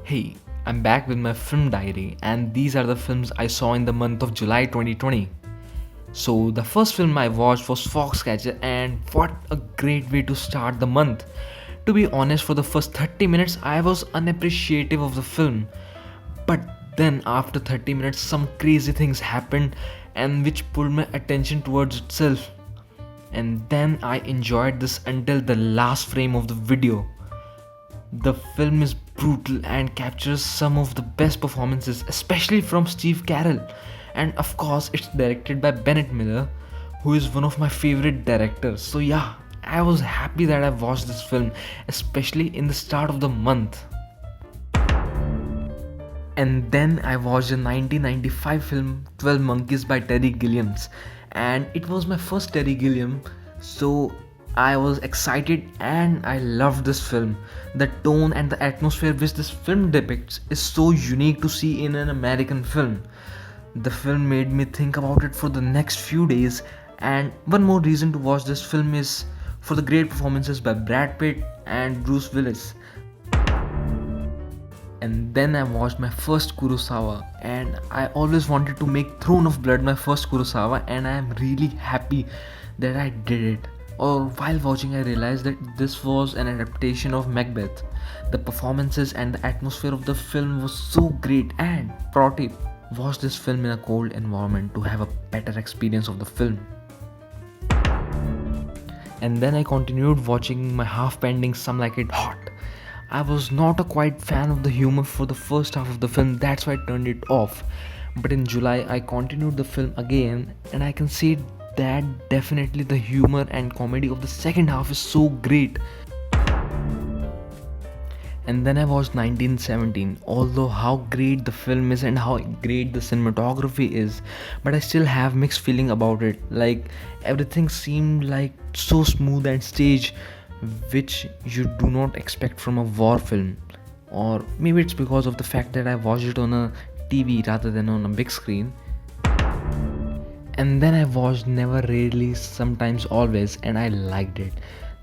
Hey, I'm back with my film diary, and these are the films I saw in the month of July 2020. So, the first film I watched was Foxcatcher, and what a great way to start the month. To be honest, for the first 30 minutes, I was unappreciative of the film, but then after 30 minutes, some crazy things happened, and which pulled my attention towards itself. And then I enjoyed this until the last frame of the video. The film is brutal and captures some of the best performances, especially from Steve Carell. And of course, it's directed by Bennett Miller, who is one of my favorite directors. So, yeah, I was happy that I watched this film, especially in the start of the month. And then I watched the 1995 film 12 Monkeys by Terry Gilliam, and it was my first Terry Gilliam, so I was excited and I loved this film. The tone and the atmosphere which this film depicts is so unique to see in an American film. The film made me think about it for the next few days, and one more reason to watch this film is for the great performances by Brad Pitt and Bruce Willis. And then I watched my first Kurosawa, and I always wanted to make Throne of Blood my first Kurosawa, and I am really happy that I did it. Or while watching, I realized that this was an adaptation of Macbeth. The performances and the atmosphere of the film was so great. And pro tip, watch this film in a cold environment to have a better experience of the film. And then I continued watching my half pending Some Like It Hot. I was not a quite fan of the humor for the first half of the film, that's why I turned it off. But in July, I continued the film again, and I can say that definitely the humor and comedy of the second half is so great. And then I watched 1917. Although how great the film is and how great the cinematography is, but I still have mixed feeling about it. Like everything seemed like so smooth and staged, which you do not expect from a war film. Or maybe it's because of the fact that I watched it on a TV rather than on a big screen. And then I watched Never Rarely Sometimes Always, and I liked it.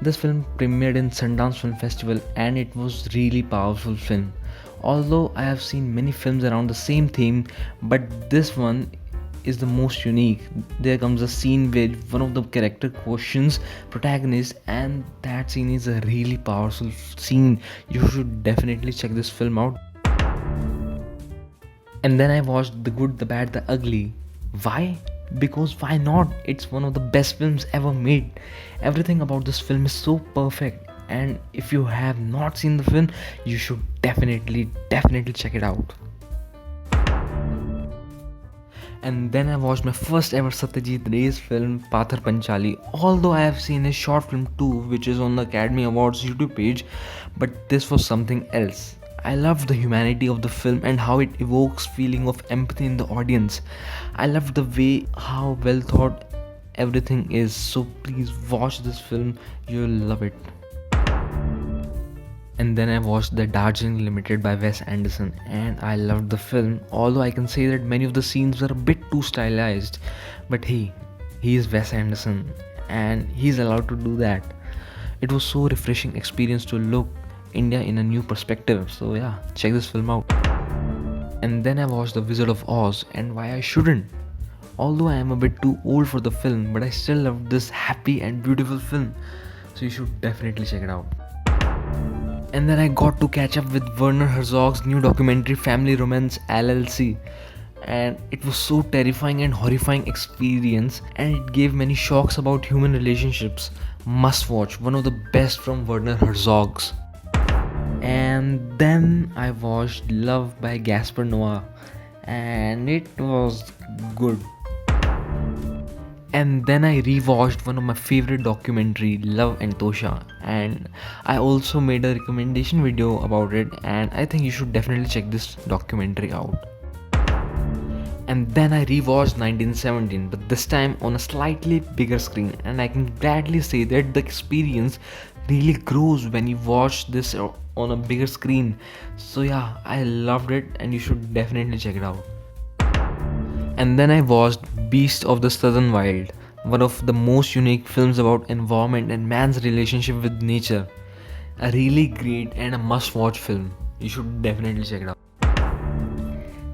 This film premiered in Sundance Film Festival, and it was really powerful film. Although I have seen many films around the same theme, but this one is the most unique. There comes a scene where one of the character questions protagonist, and that scene is a really powerful scene. You should definitely check this film out. And then I watched The Good, the Bad, the Ugly. Why? Because why not? It's one of the best films ever made. Everything about this film is so perfect, and if you have not seen the film, you should definitely check it out. And then I watched my first ever Satyajit Ray's film Pathar Panchali. Although I have seen his short film too, which is on the Academy Awards YouTube page, but this was something else. I loved the humanity of the film and how it evokes feeling of empathy in the audience. I loved the way how well thought everything is. So please watch this film, you'll love it. And then I watched The Darjeeling Limited by Wes Anderson, and I loved the film. Although I can say that many of the scenes were a bit too stylized, but hey, he is Wes Anderson and he's allowed to do that. It was so refreshing experience to look India in a new perspective. So yeah, check this film out. And then I watched The Wizard of Oz, and why I shouldn't. Although I am a bit too old for the film, but I still loved this happy and beautiful film. So you should definitely check it out. And then I got to catch up with Werner Herzog's new documentary Family Romance LLC. And it was so terrifying and horrifying experience, and it gave many shocks about human relationships. Must watch, one of the best from Werner Herzog's. And then I watched Love by Gaspar Noé, and it was good. And then I rewatched one of my favorite documentary, Love and Tosha, and I also made a recommendation video about it, and I think you should definitely check this documentary out. And then I rewatched 1917, but this time on a slightly bigger screen, and I can gladly say that the experience really grows when you watch this on a bigger screen. So yeah, I loved it, and you should definitely check it out. And then I watched Beast of the Southern Wild, one of the most unique films about environment and man's relationship with nature. A really great and a must watch film. You should definitely check it out.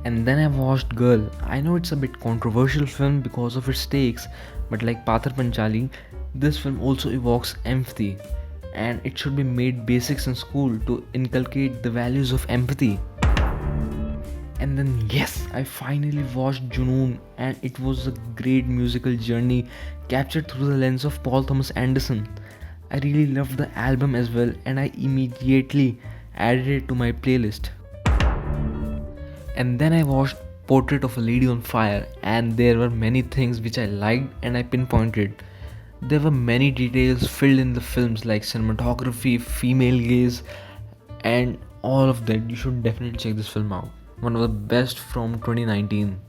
And then I watched Girl. I know it's a bit controversial film because of its stakes, but like Pathar Panchali, this film also evokes empathy, and it should be made basics in school to inculcate the values of empathy. And then yes, I finally watched Junoon, and it was a great musical journey captured through the lens of Paul Thomas Anderson. I really loved the album as well, and I immediately added it to my playlist. And then I watched Portrait of a Lady on Fire, and there were many things which I liked and I pinpointed. There were many details filled in the films like cinematography, female gaze, and all of that. You should definitely check this film out. One of the best from 2019.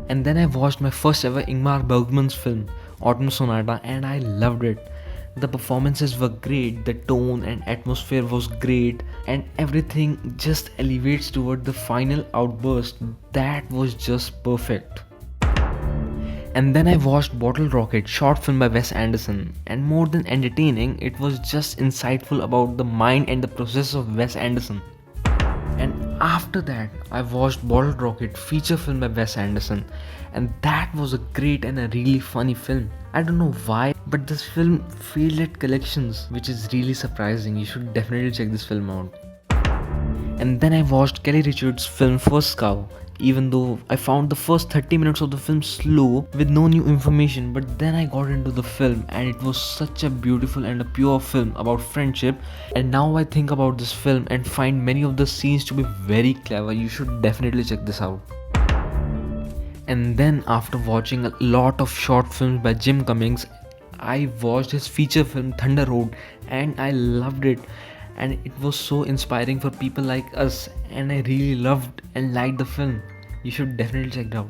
And then I watched my first ever Ingmar Bergman's film, Autumn Sonata, and I loved it. The performances were great, the tone and atmosphere was great, and everything just elevates toward the final outburst. That was just perfect. And then I watched Bottle Rocket, short film by Wes Anderson, and more than entertaining, it was just insightful about the mind and the process of Wes Anderson. And after that, I watched Bottle Rocket, feature film by Wes Anderson, and that was a great and a really funny film. I don't know why, but this film failed at collections, which is really surprising. You should definitely check this film out. And then I watched Kelly Richards' film First Cow. Even though I found the first 30 minutes of the film slow with no new information, but then I got into the film and it was such a beautiful and a pure film about friendship. And now I think about this film and find many of the scenes to be very clever. You should definitely check this out. And then after watching a lot of short films by Jim Cummings, I watched his feature film Thunder Road and I loved it, and it was so inspiring for people like us, and I really loved and liked the film. You should definitely check it out.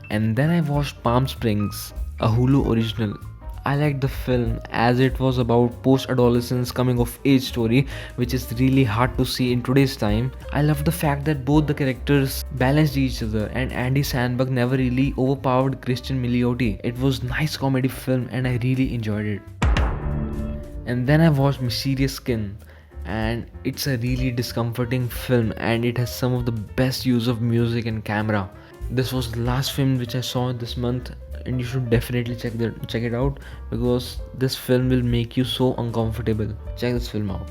And then I watched Palm Springs, a Hulu original. I liked the film as it was about post-adolescence coming of age story, which is really hard to see in today's time. I love the fact that both the characters balanced each other and Andy Samberg never really overpowered Christian Milioti. It was nice comedy film and I really enjoyed it. And then I watched Mysterious Skin, and it's a really discomforting film and it has some of the best use of music and camera. This was the last film which I saw this month, and you should definitely check it out because this film will make you so uncomfortable. Check this film out.